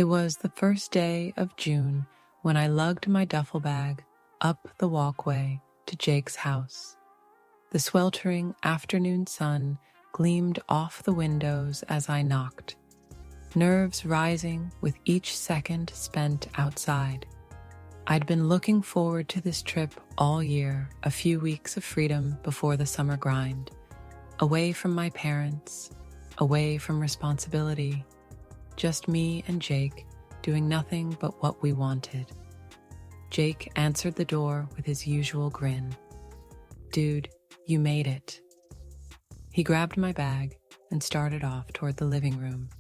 It was the first day of June when I lugged my duffel bag up the walkway to Jake's house. The sweltering afternoon sun gleamed off the windows as I knocked, nerves rising with each second spent outside. I'd been looking forward to this trip all year, a few weeks of freedom before the summer grind, away from my parents, away from responsibility, just me and Jake doing nothing but what we wanted. Jake answered the door with his usual grin. "Dude, you made it." He grabbed my bag and started off toward the living room,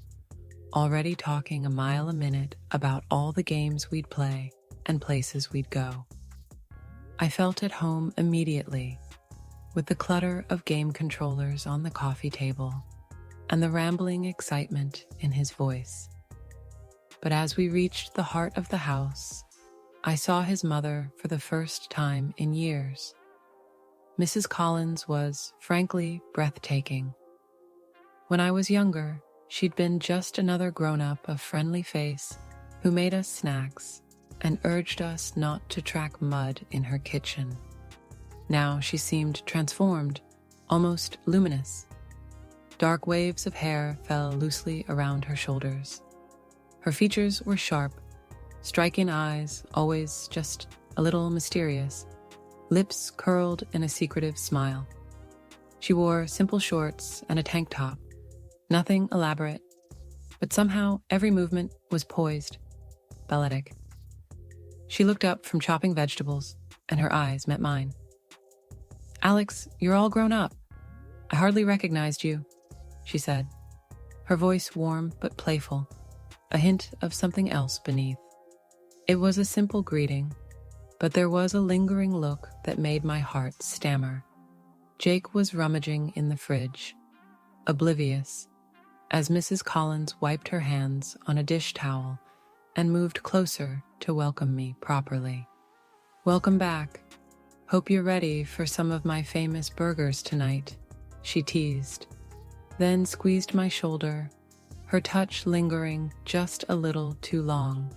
already talking a mile a minute about all the games we'd play and places we'd go. I felt at home immediately, with the clutter of game controllers on the coffee table and the rambling excitement in his voice. But as we reached the heart of the house, I saw his mother for the first time in years. Mrs. Collins was, frankly, breathtaking. When I was younger, she'd been just another grown-up of friendly face who made us snacks and urged us not to track mud in her kitchen. Now she seemed transformed, almost luminous. Dark waves of hair fell loosely around her shoulders. Her features were sharp, striking eyes, always just a little mysterious, lips curled in a secretive smile. She wore simple shorts and a tank top, nothing elaborate, but somehow every movement was poised, balletic. She looked up from chopping vegetables, and her eyes met mine. "Alex, you're all grown up. I hardly recognized you," she said, her voice warm but playful, a hint of something else beneath. It was a simple greeting, but there was a lingering look that made my heart stammer. Jake was rummaging in the fridge, oblivious, as Mrs. Collins wiped her hands on a dish towel and moved closer to welcome me properly. "Welcome back. Hope you're ready for some of my famous burgers tonight," she teased, then squeezed my shoulder, her touch lingering just a little too long.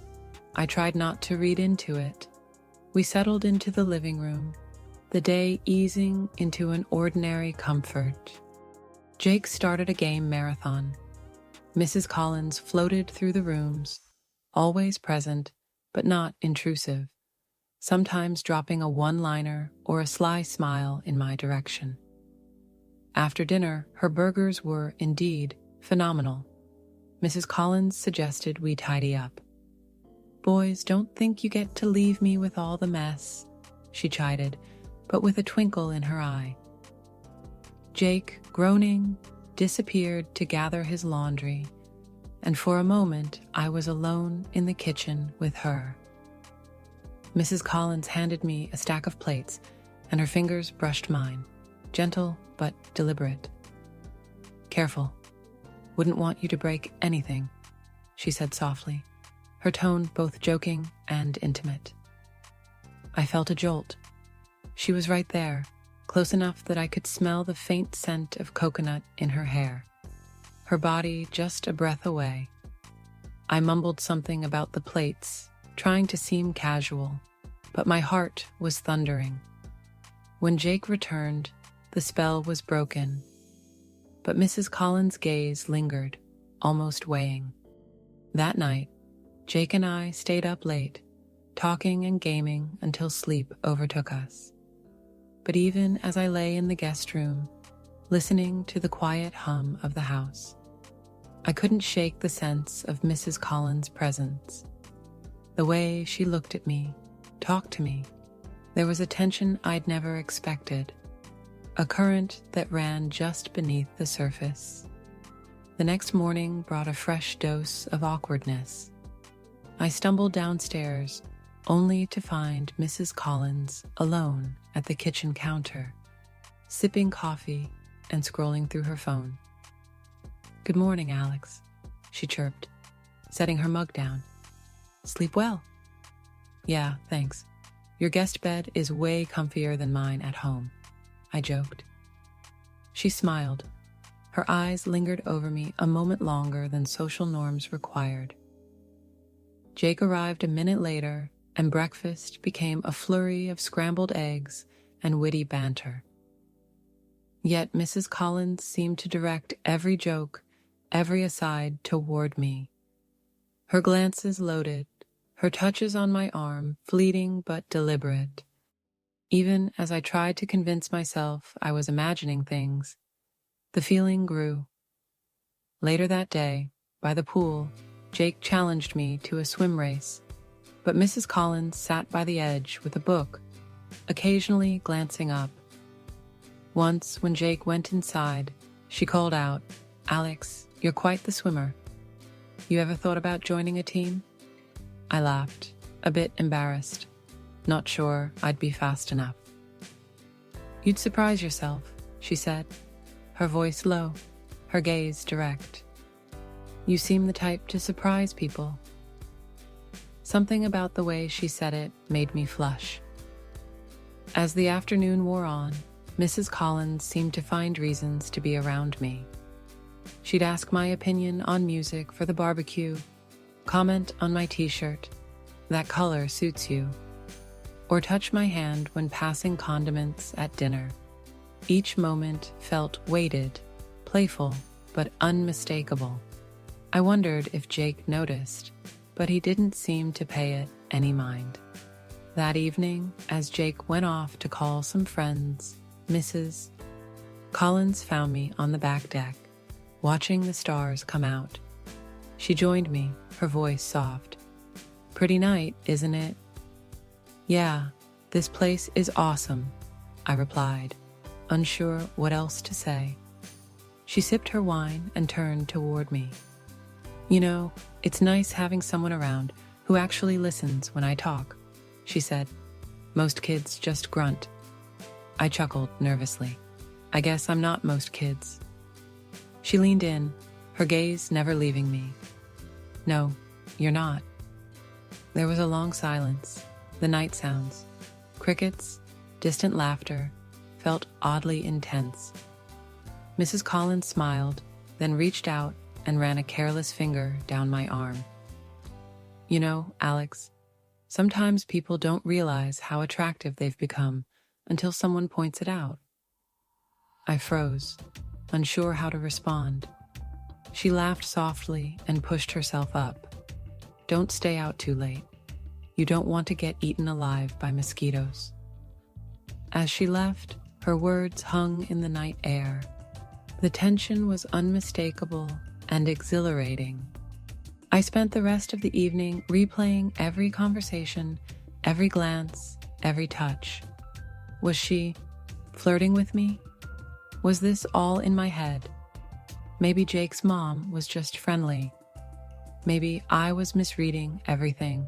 I tried not to read into it. We settled into the living room, the day easing into an ordinary comfort. Jake started a game marathon. Mrs. Collins floated through the rooms, always present, but not intrusive, sometimes dropping a one-liner or a sly smile in my direction. After dinner, her burgers were indeed phenomenal. Mrs. Collins suggested we tidy up. "Boys, don't think you get to leave me with all the mess," she chided, but with a twinkle in her eye. Jake, groaning, disappeared to gather his laundry, and for a moment I was alone in the kitchen with her. Mrs. Collins handed me a stack of plates, and her fingers brushed mine, gentle but deliberate. "Careful. Wouldn't want you to break anything," she said softly, her tone both joking and intimate. I felt a jolt. She was right there, close enough that I could smell the faint scent of coconut in her hair, her body just a breath away. I mumbled something about the plates, trying to seem casual, but my heart was thundering. When Jake returned, the spell was broken, but Mrs. Collins' gaze lingered, almost weighing. That night, Jake and I stayed up late, talking and gaming until sleep overtook us. But even as I lay in the guest room, listening to the quiet hum of the house, I couldn't shake the sense of Mrs. Collins' presence. The way she looked at me, talked to me, there was a tension I'd never expected, a current that ran just beneath the surface. The next morning brought a fresh dose of awkwardness. I stumbled downstairs, only to find Mrs. Collins alone at the kitchen counter, sipping coffee and scrolling through her phone. "Good morning, Alex," she chirped, setting her mug down. "Sleep well?" "Yeah, thanks. Your guest bed is way comfier than mine at home," I joked. She smiled. Her eyes lingered over me a moment longer than social norms required. Jake arrived a minute later, and breakfast became a flurry of scrambled eggs and witty banter. Yet Mrs. Collins seemed to direct every joke, every aside toward me. Her glances loaded, her touches on my arm fleeting but deliberate. Even as I tried to convince myself I was imagining things, the feeling grew. Later that day, by the pool, Jake challenged me to a swim race, but Mrs. Collins sat by the edge with a book, occasionally glancing up. Once, when Jake went inside, she called out, "Alex, you're quite the swimmer. You ever thought about joining a team?" I laughed, a bit embarrassed, not sure I'd be fast enough. "You'd surprise yourself," she said, her voice low, her gaze direct. "You seem the type to surprise people." Something about the way she said it made me flush. As the afternoon wore on, Mrs. Collins seemed to find reasons to be around me. She'd ask my opinion on music for the barbecue, comment on my t-shirt, "That color suits you," or touch my hand when passing condiments at dinner. Each moment felt weighted, playful, but unmistakable. I wondered if Jake noticed, but he didn't seem to pay it any mind. That evening, as Jake went off to call some friends, Mrs. Collins found me on the back deck, watching the stars come out. She joined me, her voice soft. "Pretty night, isn't it?" "Yeah, this place is awesome," I replied, unsure what else to say. She sipped her wine and turned toward me. "You know, it's nice having someone around who actually listens when I talk," she said. "Most kids just grunt." I chuckled nervously. "I guess I'm not most kids." She leaned in, her gaze never leaving me. "No, you're not." There was a long silence. The night sounds, crickets, distant laughter, felt oddly intense. Mrs. Collins smiled, then reached out and ran a careless finger down my arm. "You know, Alex, sometimes people don't realize how attractive they've become until someone points it out." I froze, unsure how to respond. She laughed softly and pushed herself up. "Don't stay out too late. You don't want to get eaten alive by mosquitoes." As she left, her words hung in the night air. The tension was unmistakable and exhilarating. I spent the rest of the evening replaying every conversation, every glance, every touch. Was she flirting with me? Was this all in my head? Maybe Jake's mom was just friendly. Maybe I was misreading everything.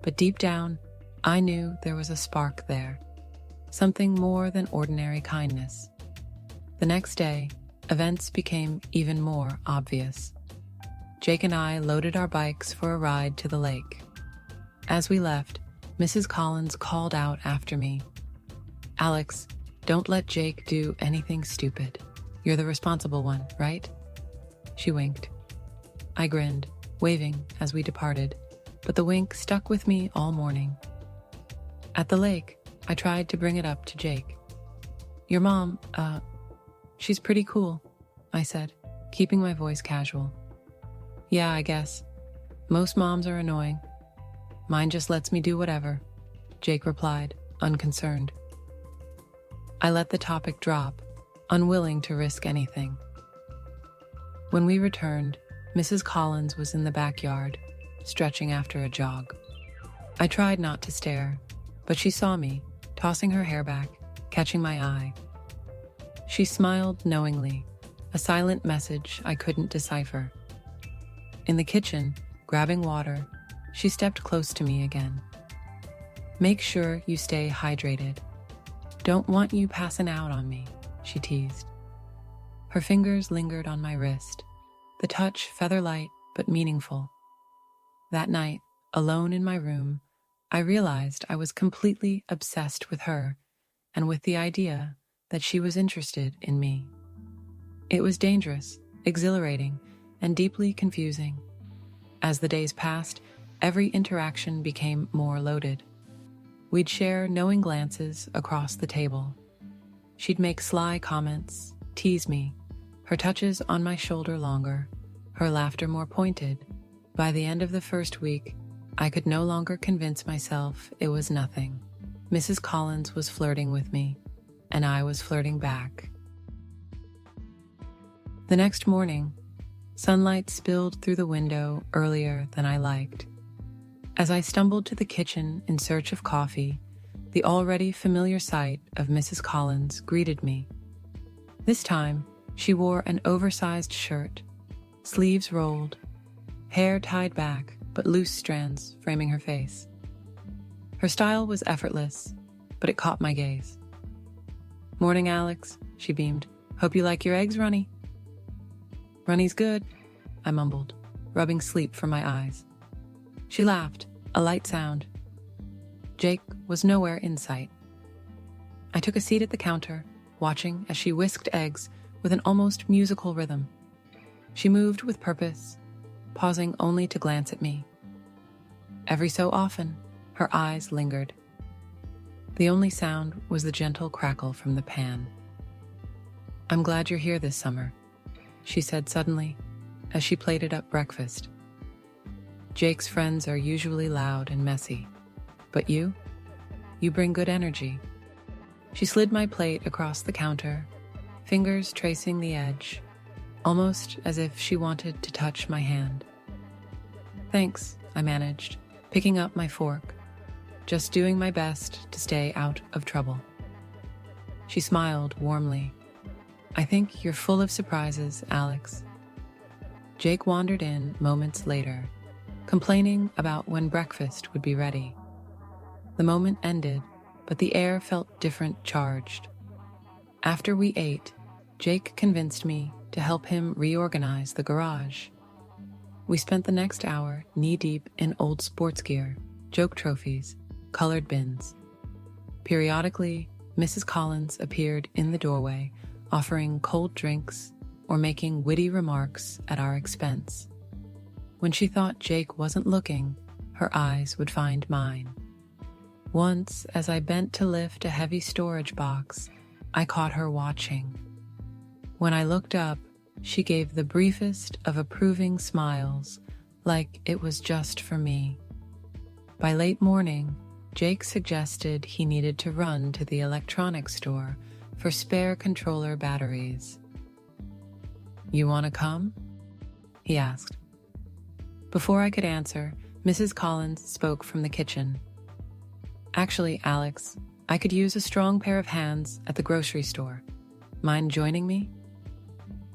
But deep down, I knew there was a spark there. Something more than ordinary kindness. The next day, events became even more obvious. Jake and I loaded our bikes for a ride to the lake. As we left, Mrs. Collins called out after me, "Alex, don't let Jake do anything stupid. You're the responsible one, right?" She winked. I grinned, waving as we departed, but the wink stuck with me all morning. At the lake, I tried to bring it up to Jake. "Your mom, she's pretty cool," I said, keeping my voice casual. "Yeah, I guess. Most moms are annoying. Mine just lets me do whatever," Jake replied, unconcerned. I let the topic drop, unwilling to risk anything. When we returned, Mrs. Collins was in the backyard, stretching after a jog. I tried not to stare, but she saw me, tossing her hair back, catching my eye. She smiled knowingly, a silent message I couldn't decipher. In the kitchen, grabbing water, she stepped close to me again. "Make sure you stay hydrated. Don't want you passing out on me," she teased. Her fingers lingered on my wrist, the touch feather-light but meaningful. That night, alone in my room, I realized I was completely obsessed with her and with the idea that she was interested in me. It was dangerous, exhilarating, and deeply confusing. As the days passed, every interaction became more loaded. We'd share knowing glances across the table. She'd make sly comments, tease me, her touches on my shoulder longer, her laughter more pointed. By the end of the first week, I could no longer convince myself it was nothing. Mrs. Collins was flirting with me, and I was flirting back. The next morning, sunlight spilled through the window earlier than I liked. As I stumbled to the kitchen in search of coffee, the already familiar sight of Mrs. Collins greeted me. This time, she wore an oversized shirt, sleeves rolled, hair tied back, but loose strands framing her face. Her style was effortless, but it caught my gaze. "Morning, Alex," she beamed. "Hope you like your eggs, Runny." "Runny's good," I mumbled, rubbing sleep from my eyes. She laughed, a light sound. Jake was nowhere in sight. I took a seat at the counter, watching as she whisked eggs with an almost musical rhythm. She moved with purpose, pausing only to glance at me. Every so often, her eyes lingered. The only sound was the gentle crackle from the pan. "I'm glad you're here this summer," she said suddenly, as she plated up breakfast. "Jake's friends are usually loud and messy, but you bring good energy." She slid my plate across the counter, fingers tracing the edge, almost as if she wanted to touch my hand. "Thanks," I managed, picking up my fork, just doing my best to stay out of trouble. She smiled warmly. "I think you're full of surprises, Alex." Jake wandered in moments later, complaining about when breakfast would be ready. The moment ended, but the air felt different charged. After we ate, Jake convinced me to help him reorganize the garage. We spent the next hour knee-deep in old sports gear, joke trophies, colored bins. Periodically, Mrs. Collins appeared in the doorway, offering cold drinks or making witty remarks at our expense. When she thought Jake wasn't looking, her eyes would find mine. Once, as I bent to lift a heavy storage box, I caught her watching. When I looked up, she gave the briefest of approving smiles, like it was just for me. By late morning, Jake suggested he needed to run to the electronics store for spare controller batteries. "You want to come?" he asked. Before I could answer, Mrs. Collins spoke from the kitchen. "Actually, Alex, I could use a strong pair of hands at the grocery store. Mind joining me?"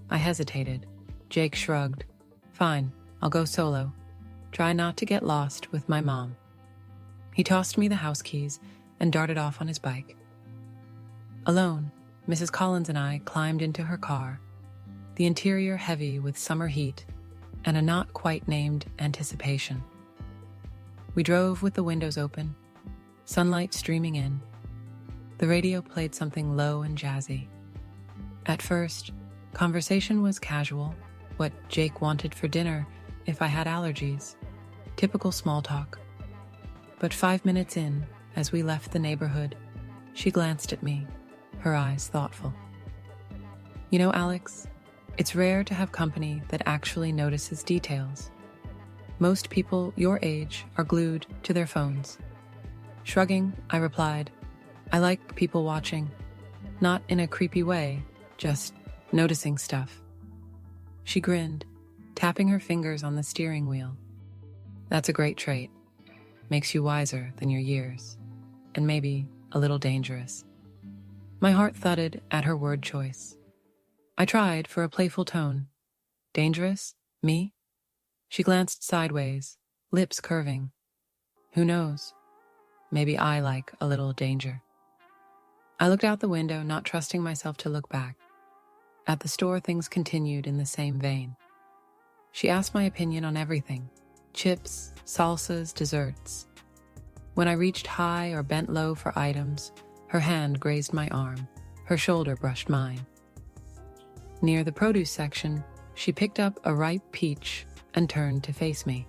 I hesitated. Jake shrugged. "Fine, I'll go solo. Try not to get lost with my mom." He tossed me the house keys and darted off on his bike. Alone, Mrs. Collins and I climbed into her car, the interior heavy with summer heat and a not quite named anticipation. We drove with the windows open, sunlight streaming in. The radio played something low and jazzy. At first, conversation was casual, what Jake wanted for dinner, if I had allergies, typical small talk. But 5 minutes in, as we left the neighborhood, she glanced at me, her eyes thoughtful. "You know, Alex, it's rare to have company that actually notices details. Most people your age are glued to their phones." Shrugging, I replied, "I like people watching, not in a creepy way, just noticing stuff." She grinned, tapping her fingers on the steering wheel. "That's a great trait. Makes you wiser than your years, and maybe a little dangerous." My heart thudded at her word choice. I tried for a playful tone. "Dangerous? Me?" She glanced sideways, lips curving. "Who knows? Maybe I like a little danger." I looked out the window, not trusting myself to look back. At the store, things continued in the same vein. She asked my opinion on everything: chips, salsas, desserts. When I reached high or bent low for items, her hand grazed my arm, her shoulder brushed mine. Near the produce section, she picked up a ripe peach and turned to face me.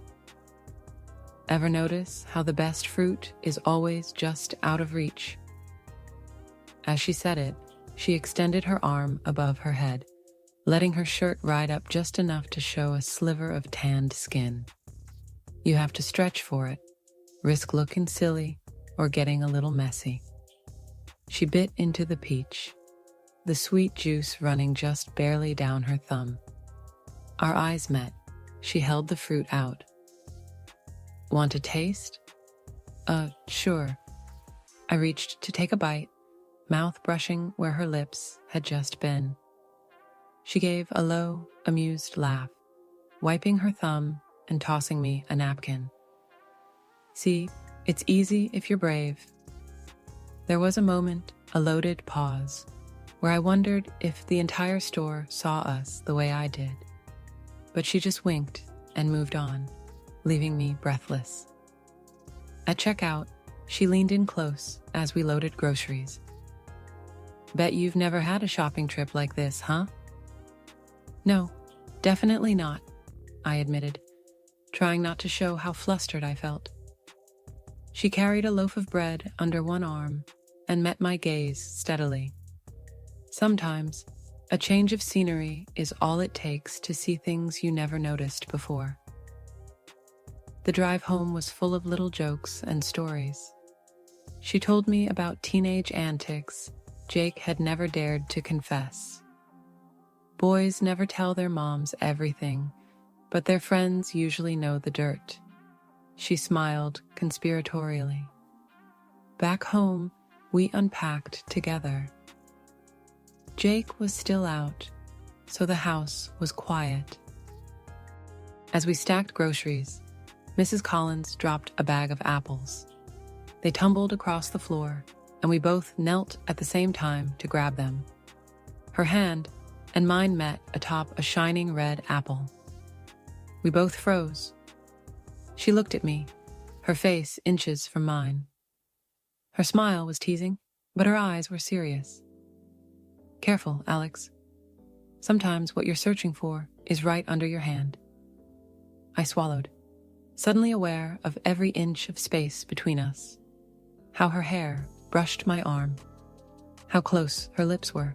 Ever notice how the best fruit is always just out of reach? As she said it, she extended her arm above her head, letting her shirt ride up just enough to show a sliver of tanned skin. You have to stretch for it, risk looking silly or getting a little messy. She bit into the peach, the sweet juice running just barely down her thumb. Our eyes met. She held the fruit out. Want a taste? Sure. I reached to take a bite, mouth brushing where her lips had just been. She gave a low, amused laugh, wiping her thumb and tossing me a napkin. See, it's easy if you're brave. There was a moment, a loaded pause, where I wondered if the entire store saw us the way I did. But she just winked and moved on, leaving me breathless. At checkout, she leaned in close as we loaded groceries. Bet you've never had a shopping trip like this, huh? No, definitely not, I admitted, trying not to show how flustered I felt. She carried a loaf of bread under one arm and met my gaze steadily. Sometimes, a change of scenery is all it takes to see things you never noticed before. The drive home was full of little jokes and stories. She told me about teenage antics Jake had never dared to confess. Boys never tell their moms everything, but their friends usually know the dirt. She smiled conspiratorially. Back home, we unpacked together. Jake was still out, so the house was quiet. As we stacked groceries, Mrs. Collins dropped a bag of apples. They tumbled across the floor, and we both knelt at the same time to grab them. Her hand and mine met atop a shining red apple. We both froze. She looked at me, her face inches from mine. Her smile was teasing, but her eyes were serious. Careful, Alex. Sometimes what you're searching for is right under your hand. I swallowed, suddenly aware of every inch of space between us. How her hair brushed my arm. How close her lips were.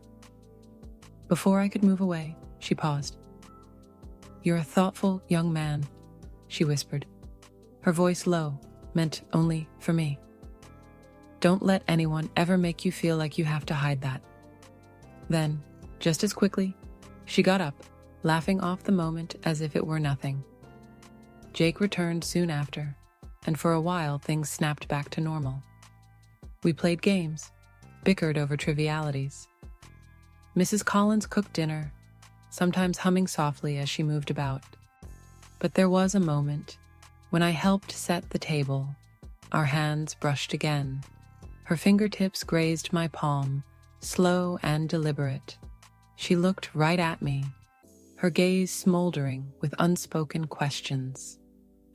Before I could move away, she paused. You're a thoughtful young man, she whispered, her voice low, meant only for me. Don't let anyone ever make you feel like you have to hide that. Then, just as quickly, she got up, laughing off the moment as if it were nothing. Jake returned soon after, and for a while things snapped back to normal. We played games, bickered over trivialities. Mrs. Collins cooked dinner, sometimes humming softly as she moved about. But there was a moment when I helped set the table. Our hands brushed again. Her fingertips grazed my palm, slow and deliberate. She looked right at me, her gaze smoldering with unspoken questions.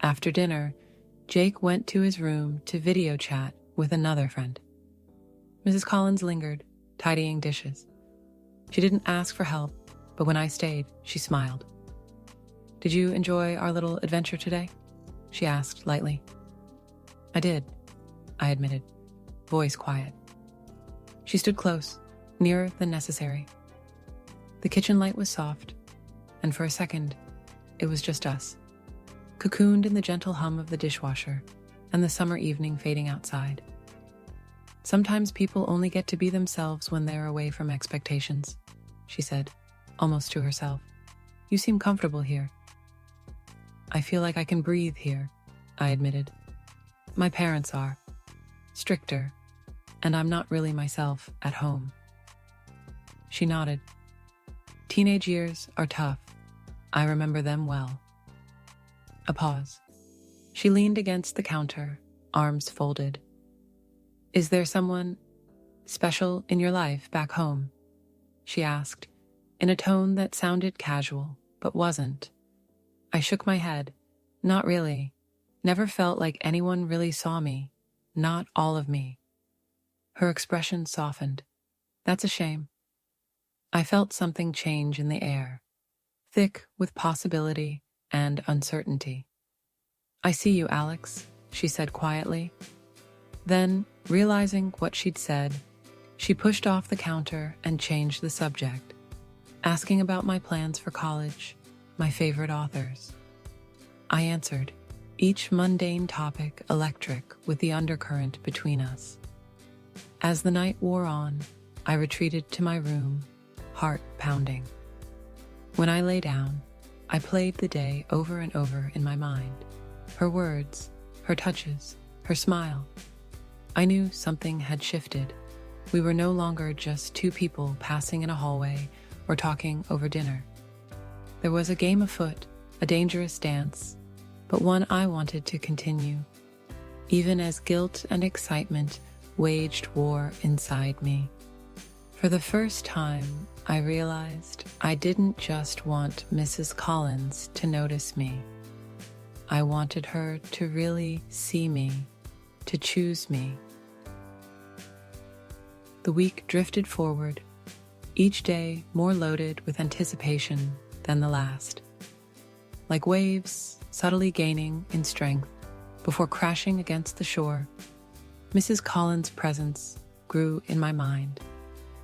After dinner, Jake went to his room to video chat with another friend. Mrs. Collins lingered, tidying dishes. She didn't ask for help, but when I stayed, she smiled. Did you enjoy our little adventure today? She asked lightly. I did, I admitted, voice quiet. She stood close, nearer than necessary. The kitchen light was soft, and for a second, it was just us, cocooned in the gentle hum of the dishwasher and the summer evening fading outside. Sometimes people only get to be themselves when they're away from expectations, she said, almost to herself. You seem comfortable here. I feel like I can breathe here, I admitted. My parents are stricter, and I'm not really myself at home. She nodded. Teenage years are tough. I remember them well. A pause. She leaned against the counter, arms folded. Is there someone special in your life back home? She asked, in a tone that sounded casual, but wasn't. I shook my head. Not really. Never felt like anyone really saw me. Not all of me. Her expression softened. That's a shame. I felt something change in the air, thick with possibility and uncertainty. I see you, Alex, she said quietly. Then, realizing what she'd said, she pushed off the counter and changed the subject, asking about my plans for college, my favorite authors. I answered, each mundane topic electric with the undercurrent between us. As the night wore on, I retreated to my room, heart pounding. When I lay down, I played the day over and over in my mind. Her words, her touches, her smile. I knew something had shifted. We were no longer just two people passing in a hallway or talking over dinner. There was a game afoot, a dangerous dance, but one I wanted to continue, even as guilt and excitement waged war inside me. For the first time, I realized I didn't just want Mrs. Collins to notice me. I wanted her to really see me, to choose me. The week drifted forward, each day more loaded with anticipation than the last. Like waves subtly gaining in strength before crashing against the shore, Mrs. Collins' presence grew in my mind,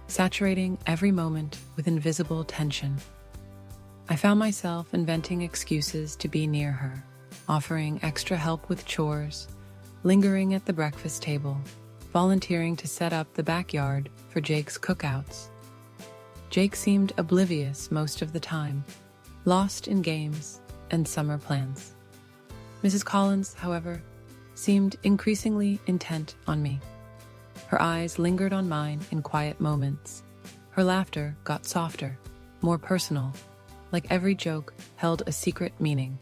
saturating every moment with invisible tension. I found myself inventing excuses to be near her, offering extra help with chores, lingering at the breakfast table, volunteering to set up the backyard for Jake's cookouts. Jake seemed oblivious most of the time, lost in games and summer plans. Mrs. Collins, however, seemed increasingly intent on me. Her eyes lingered on mine in quiet moments. Her laughter got softer, more personal, like every joke held a secret meaning.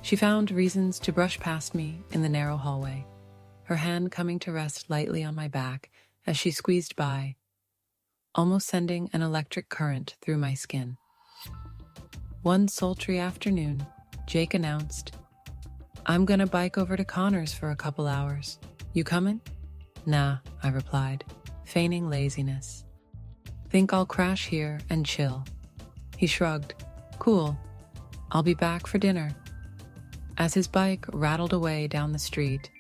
She found reasons to brush past me in the narrow hallway, her hand coming to rest lightly on my back as she squeezed by, almost sending an electric current through my skin. One sultry afternoon, Jake announced, "I'm gonna bike over to Connor's for a couple hours. You coming?" "Nah," I replied, feigning laziness. "Think I'll crash here and chill." He shrugged. "Cool. I'll be back for dinner." As his bike rattled away down the street,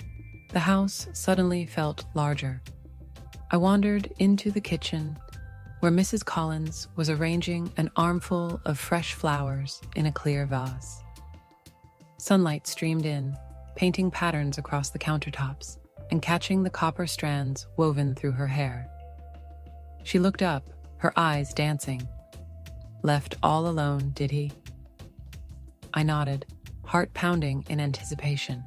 the house suddenly felt larger. I wandered into the kitchen, where Mrs. Collins was arranging an armful of fresh flowers in a clear vase. Sunlight streamed in, painting patterns across the countertops and catching the copper strands woven through her hair. She looked up, her eyes dancing. "Left all alone, did he?" I nodded, heart pounding in anticipation.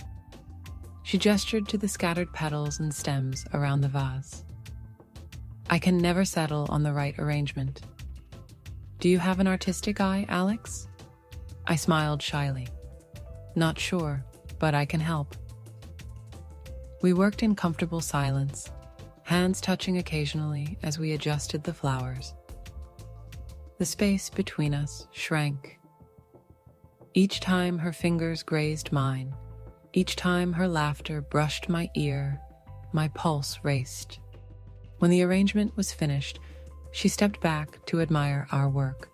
She gestured to the scattered petals and stems around the vase. "I can never settle on the right arrangement. Do you have an artistic eye, Alex?" I smiled shyly. "Not sure, but I can help." We worked in comfortable silence, hands touching occasionally as we adjusted the flowers. The space between us shrank. Each time her fingers grazed mine, each time her laughter brushed my ear, my pulse raced. When the arrangement was finished, she stepped back to admire our work,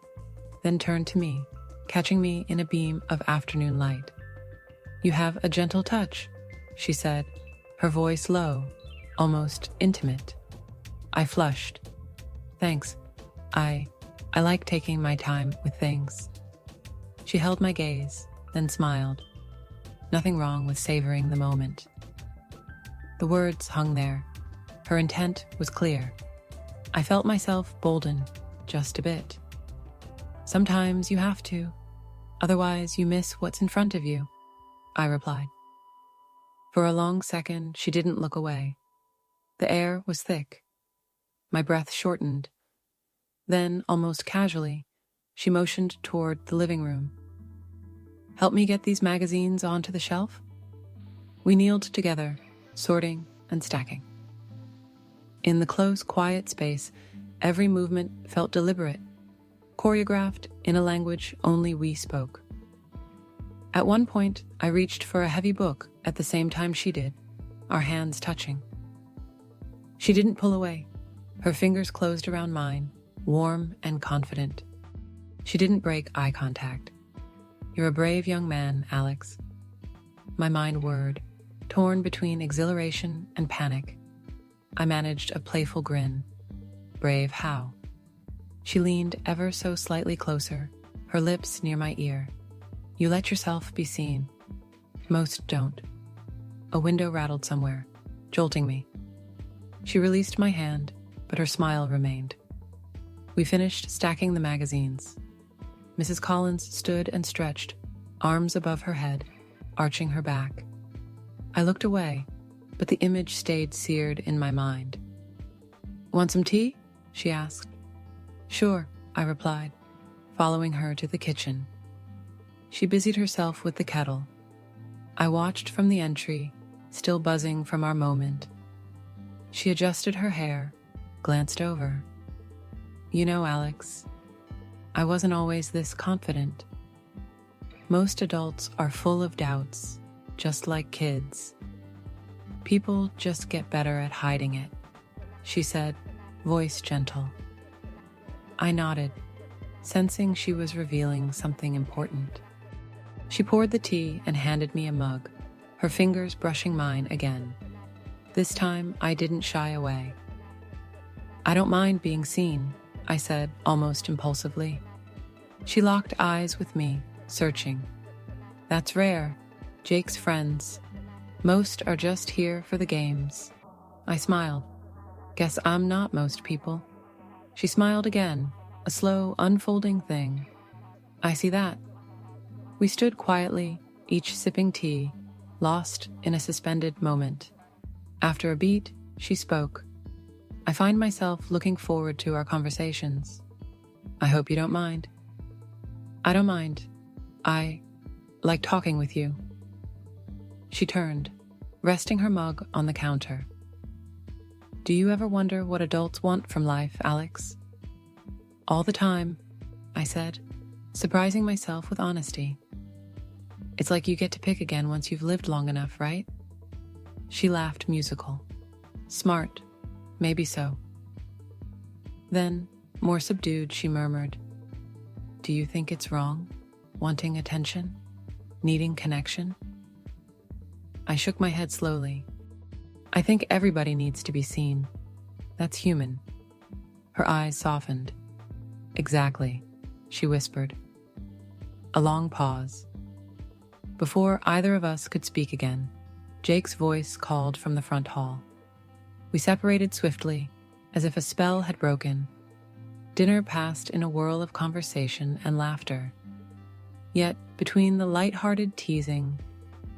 then turned to me, catching me in a beam of afternoon light. "You have a gentle touch," she said, her voice low, almost intimate. I flushed. "Thanks. I like taking my time with things." She held my gaze, then smiled. Nothing wrong with savoring the moment. The words hung there. Her intent was clear. I felt myself bolden, just a bit. "Sometimes you have to, otherwise you miss what's in front of you," I replied. For a long second, she didn't look away. The air was thick. My breath shortened. Then, almost casually, she motioned toward the living room. "Help me get these magazines onto the shelf?" We kneeled together, sorting and stacking. In the close, quiet space, every movement felt deliberate, choreographed in a language only we spoke. At one point, I reached for a heavy book at the same time she did, our hands touching. She didn't pull away. Her fingers closed around mine, warm and confident. She didn't break eye contact. "You're a brave young man, Alex." My mind whirred, torn between exhilaration and panic. I managed a playful grin. Brave how? She leaned ever so slightly closer, her lips near my ear. You let yourself be seen. Most don't. A window rattled somewhere, jolting me. She released my hand, but her smile remained. We finished stacking the magazines. Mrs. Collins stood and stretched, arms above her head, arching her back. I looked away, but the image stayed seared in my mind. Want some tea? She asked. Sure, I replied, following her to the kitchen. She busied herself with the kettle. I watched from the entry, still buzzing from our moment. She adjusted her hair, glanced over. You know, Alex, I wasn't always this confident. Most adults are full of doubts, just like kids. People just get better at hiding it, she said, voice gentle. I nodded, sensing she was revealing something important. She poured the tea and handed me a mug, her fingers brushing mine again. This time, I didn't shy away. I don't mind being seen, I said, almost impulsively. She locked eyes with me, searching. That's rare. Jake's friends. Most are just here for the games. I smiled. Guess I'm not most people. She smiled again, a slow, unfolding thing. I see that. We stood quietly, each sipping tea, lost in a suspended moment. After a beat, she spoke. I find myself looking forward to our conversations. I hope you don't mind. I don't mind. I like talking with you. She turned, resting her mug on the counter. Do you ever wonder what adults want from life, Alex? All the time, I said, surprising myself with honesty. It's like you get to pick again once you've lived long enough, right? She laughed musical. Smart, maybe so. Then, more subdued, she murmured, do you think it's wrong, wanting attention, needing connection? I shook my head slowly. I think everybody needs to be seen. That's human. Her eyes softened. Exactly, she whispered. A long pause. Before either of us could speak again, Jake's voice called from the front hall. We separated swiftly, as if a spell had broken. Dinner passed in a whirl of conversation and laughter. Yet, between the light-hearted teasing,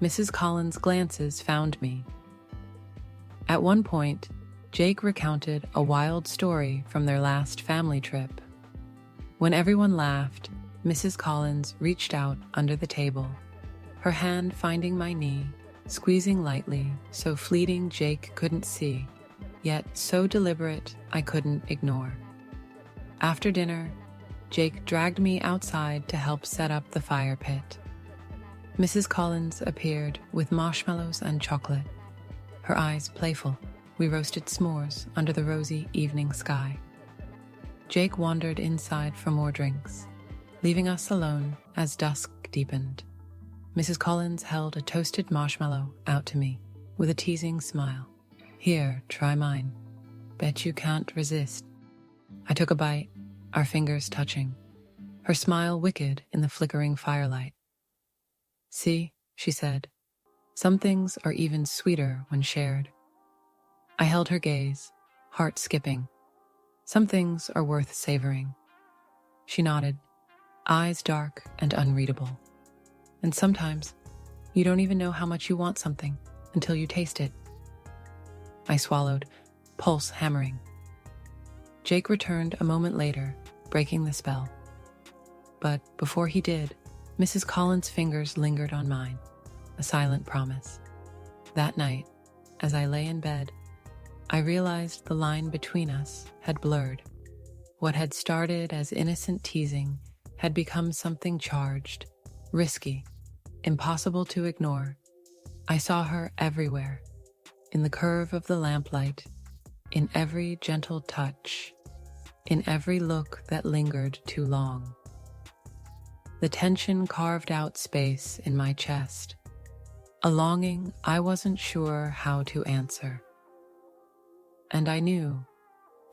Mrs. Collins' glances found me. At one point, Jake recounted a wild story from their last family trip. When everyone laughed, Mrs. Collins reached out under the table, her hand finding my knee, squeezing lightly so fleeting Jake couldn't see, yet so deliberate I couldn't ignore. After dinner, Jake dragged me outside to help set up the fire pit. Mrs. Collins appeared with marshmallows and chocolate, her eyes playful. We roasted s'mores under the rosy evening sky. Jake wandered inside for more drinks, leaving us alone as dusk deepened. Mrs. Collins held a toasted marshmallow out to me with a teasing smile. Here, try mine. Bet you can't resist. I took a bite, our fingers touching, her smile wicked in the flickering firelight. See, she said, some things are even sweeter when shared. I held her gaze, heart skipping. Some things are worth savoring. She nodded, eyes dark and unreadable. And sometimes, you don't even know how much you want something until you taste it. I swallowed, pulse hammering. Jake returned a moment later, breaking the spell. But before he did, Mrs. Collins' fingers lingered on mine, a silent promise. That night, as I lay in bed, I realized the line between us had blurred. What had started as innocent teasing had become something charged, risky, impossible to ignore. I saw her everywhere, in the curve of the lamplight, in every gentle touch, in every look that lingered too long. The tension carved out space in my chest. a longing I wasn't sure how to answer. And I knew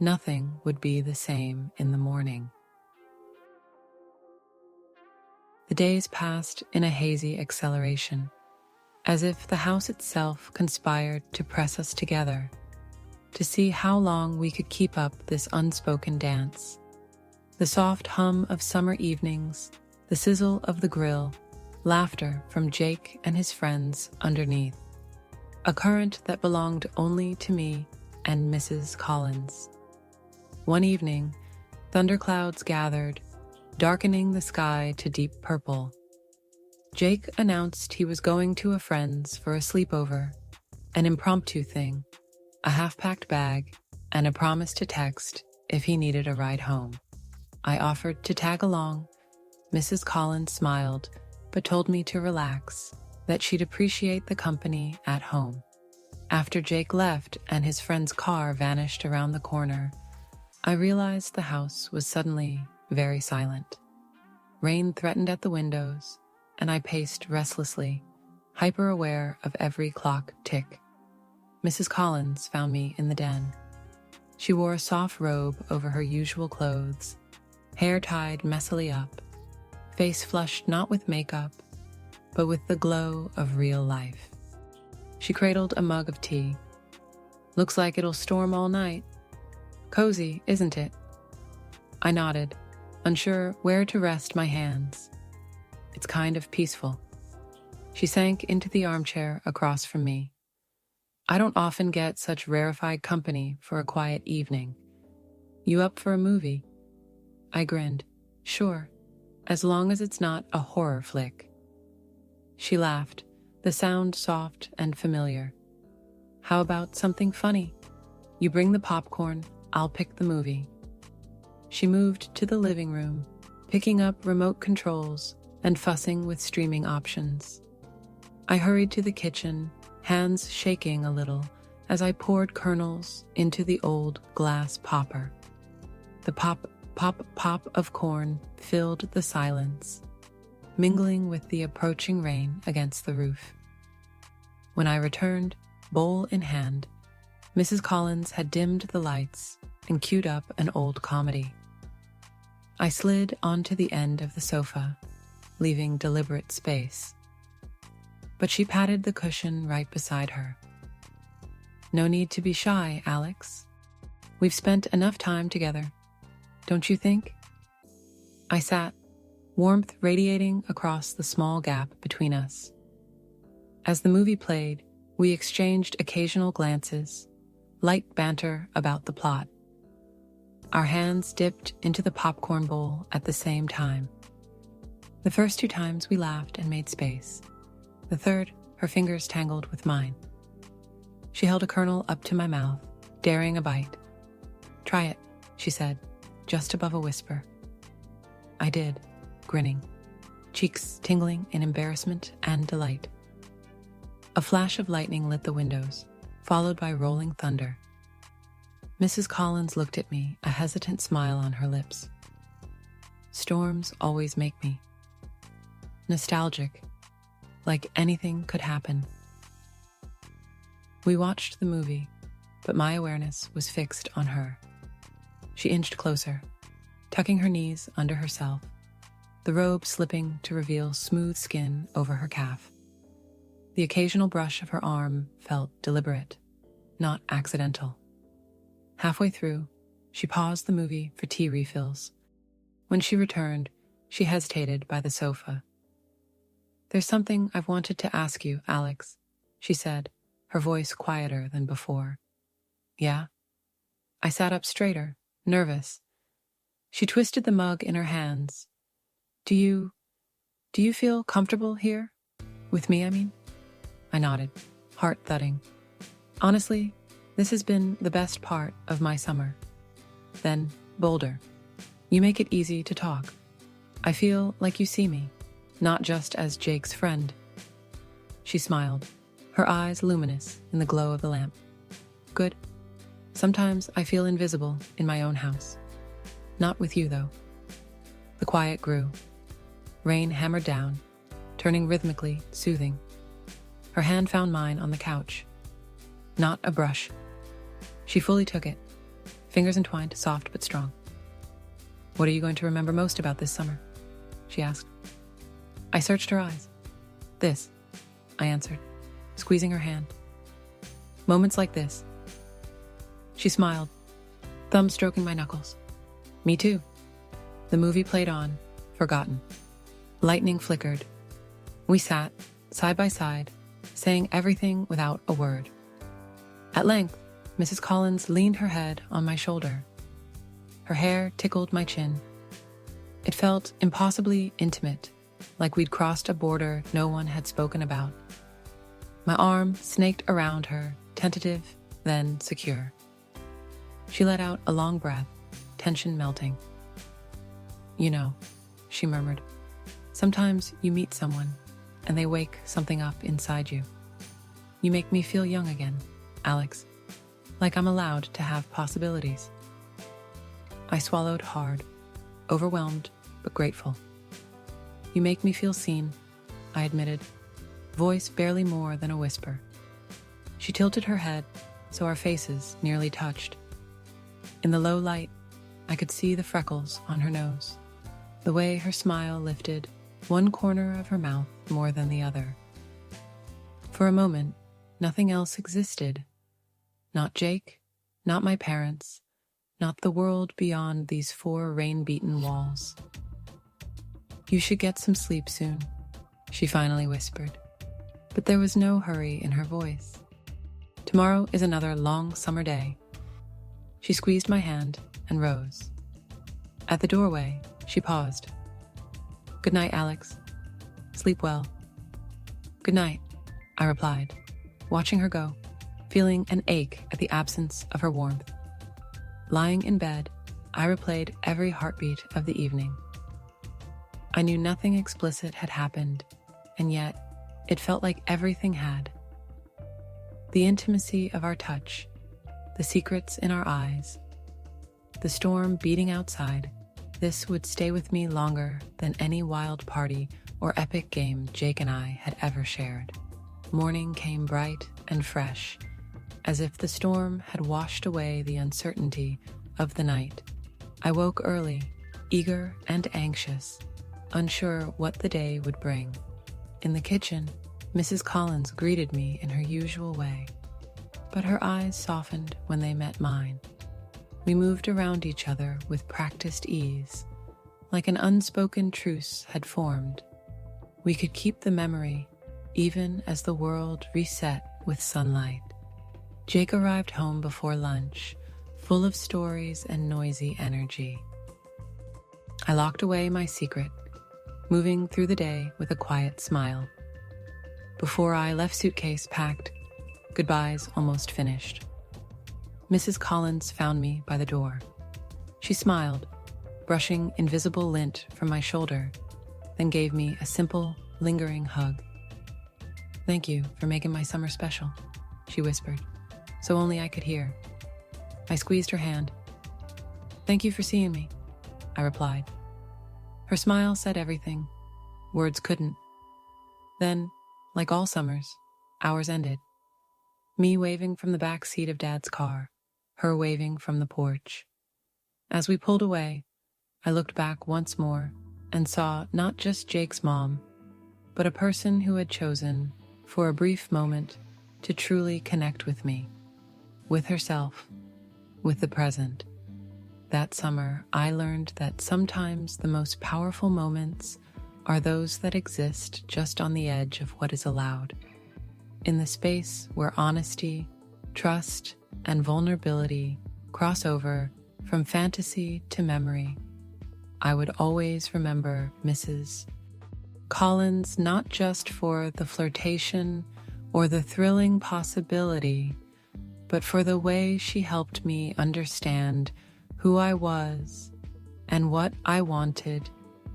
nothing would be the same in the morning. The days passed in a hazy acceleration, as if the house itself conspired to press us together, to see how long we could keep up this unspoken dance. The soft hum of summer evenings, the sizzle of the grill, laughter from Jake and his friends underneath. A current that belonged only to me and Mrs. Collins. One evening, thunderclouds gathered, darkening the sky to deep purple. Jake announced he was going to a friend's for a sleepover, an impromptu thing, a half-packed bag, and a promise to text if he needed a ride home. I offered to tag along. Mrs. Collins smiled, but told me to relax, that she'd appreciate the company at home. After Jake left and his friend's car vanished around the corner, I realized the house was suddenly very silent. Rain threatened at the windows, and I paced restlessly, hyper-aware of every clock tick. Mrs. Collins found me in the den. She wore a soft robe over her usual clothes, hair tied messily up, face flushed not with makeup, but with the glow of real life. She cradled a mug of tea. "Looks like it'll storm all night. Cozy, isn't it?" I nodded, unsure where to rest my hands. "It's kind of peaceful." She sank into the armchair across from me. "I don't often get such rarefied company for a quiet evening. You up for a movie?" I grinned. "Sure, as long as it's not a horror flick." She laughed, the sound soft and familiar. "How about something funny? You bring the popcorn, I'll pick the movie." She moved to the living room, picking up remote controls and fussing with streaming options. I hurried to the kitchen, hands shaking a little as I poured kernels into the old glass popper. The pop, pop, pop of corn filled the silence, mingling with the approaching rain against the roof. When I returned, bowl in hand, Mrs. Collins had dimmed the lights and queued up an old comedy. I slid onto the end of the sofa, leaving deliberate space. But she patted the cushion right beside her. "No need to be shy, Alex. We've spent enough time together, don't you think?" I sat, warmth radiating across the small gap between us. As the movie played, we exchanged occasional glances, light banter about the plot. Our hands dipped into the popcorn bowl at the same time. The first 2 times we laughed and made space. The third, her fingers tangled with mine. She held a kernel up to my mouth, daring a bite. "Try it," she said, just above a whisper. I did, grinning, cheeks tingling in embarrassment and delight. A flash of lightning lit the windows, followed by rolling thunder. Mrs. Collins looked at me, a hesitant smile on her lips. Storms always make me nostalgic, like anything could happen. We watched the movie, but my awareness was fixed on her. She inched closer, tucking her knees under herself, the robe slipping to reveal smooth skin over her calf. The occasional brush of her arm felt deliberate, not accidental. Halfway through, she paused the movie for tea refills. When she returned, she hesitated by the sofa. "There's something I've wanted to ask you, Alex," she said, her voice quieter than before. "Yeah?" I sat up straighter, nervous. She twisted the mug in her hands. Do you feel comfortable here? With me, I mean?" I nodded, heart thudding. "Honestly, this has been the best part of my summer." Then, bolder. "You make it easy to talk. I feel like you see me, not just as Jake's friend." She smiled, her eyes luminous in the glow of the lamp. "Good. Sometimes I feel invisible in my own house. Not with you, though." The quiet grew. Rain hammered down, turning rhythmically soothing. Her hand found mine on the couch. Not a brush. She fully took it, fingers entwined, soft but strong. "What are you going to remember most about this summer?" she asked. I searched her eyes. "This," I answered, squeezing her hand. "Moments like this." She smiled, thumb stroking my knuckles. "Me too." The movie played on, forgotten. Lightning flickered. We sat, side by side, saying everything without a word. At length, Mrs. Collins leaned her head on my shoulder. Her hair tickled my chin. It felt impossibly intimate, like we'd crossed a border no one had spoken about. My arm snaked around her, tentative, then secure. She let out a long breath, tension melting. "You know," she murmured, "sometimes you meet someone, and they wake something up inside you. You make me feel young again, Alex, like I'm allowed to have possibilities." I swallowed hard, overwhelmed but grateful. "You make me feel seen," I admitted, voice barely more than a whisper. She tilted her head so our faces nearly touched. In the low light, I could see the freckles on her nose, the way her smile lifted one corner of her mouth more than the other. For a moment, nothing else existed. Not Jake, not my parents, not the world beyond these 4 rain-beaten walls. "You should get some sleep soon," she finally whispered, but there was no hurry in her voice. "Tomorrow is another long summer day." She squeezed my hand and rose. At the doorway, she paused. "Good night, Alex. Sleep well." "Good night," I replied, watching her go, feeling an ache at the absence of her warmth. Lying in bed, I replayed every heartbeat of the evening. I knew nothing explicit had happened, and yet it felt like everything had. The intimacy of our touch, the secrets in our eyes, the storm beating outside, this would stay with me longer than any wild party or epic game Jake and I had ever shared. Morning came bright and fresh, as if the storm had washed away the uncertainty of the night. I woke early, eager and anxious, unsure what the day would bring. In the kitchen, Mrs. Collins greeted me in her usual way, but her eyes softened when they met mine. We moved around each other with practiced ease, like an unspoken truce had formed. We could keep the memory, even as the world reset with sunlight. Jake arrived home before lunch, full of stories and noisy energy. I locked away my secret, moving through the day with a quiet smile. Before I left suitcase packed, goodbyes almost finished, Mrs. Collins found me by the door. She smiled, brushing invisible lint from my shoulder, then gave me a simple, lingering hug. "Thank you for making my summer special," she whispered, so only I could hear. I squeezed her hand. "Thank you for seeing me," I replied. Her smile said everything. Words couldn't. Then, like all summers, ours ended. Me waving from the back seat of Dad's car, her waving from the porch. As we pulled away, I looked back once more and saw not just Jake's mom, but a person who had chosen, for a brief moment, to truly connect with me, with herself, with the present. That summer, I learned that sometimes the most powerful moments are those that exist just on the edge of what is allowed, in the space where honesty, trust, and vulnerability cross over from fantasy to memory. I would always remember Mrs. Collins not just for the flirtation or the thrilling possibility, but for the way she helped me understand who I was and what I wanted,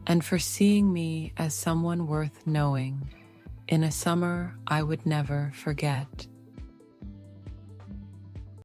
and for seeing me as someone worth knowing in a summer I would never forget.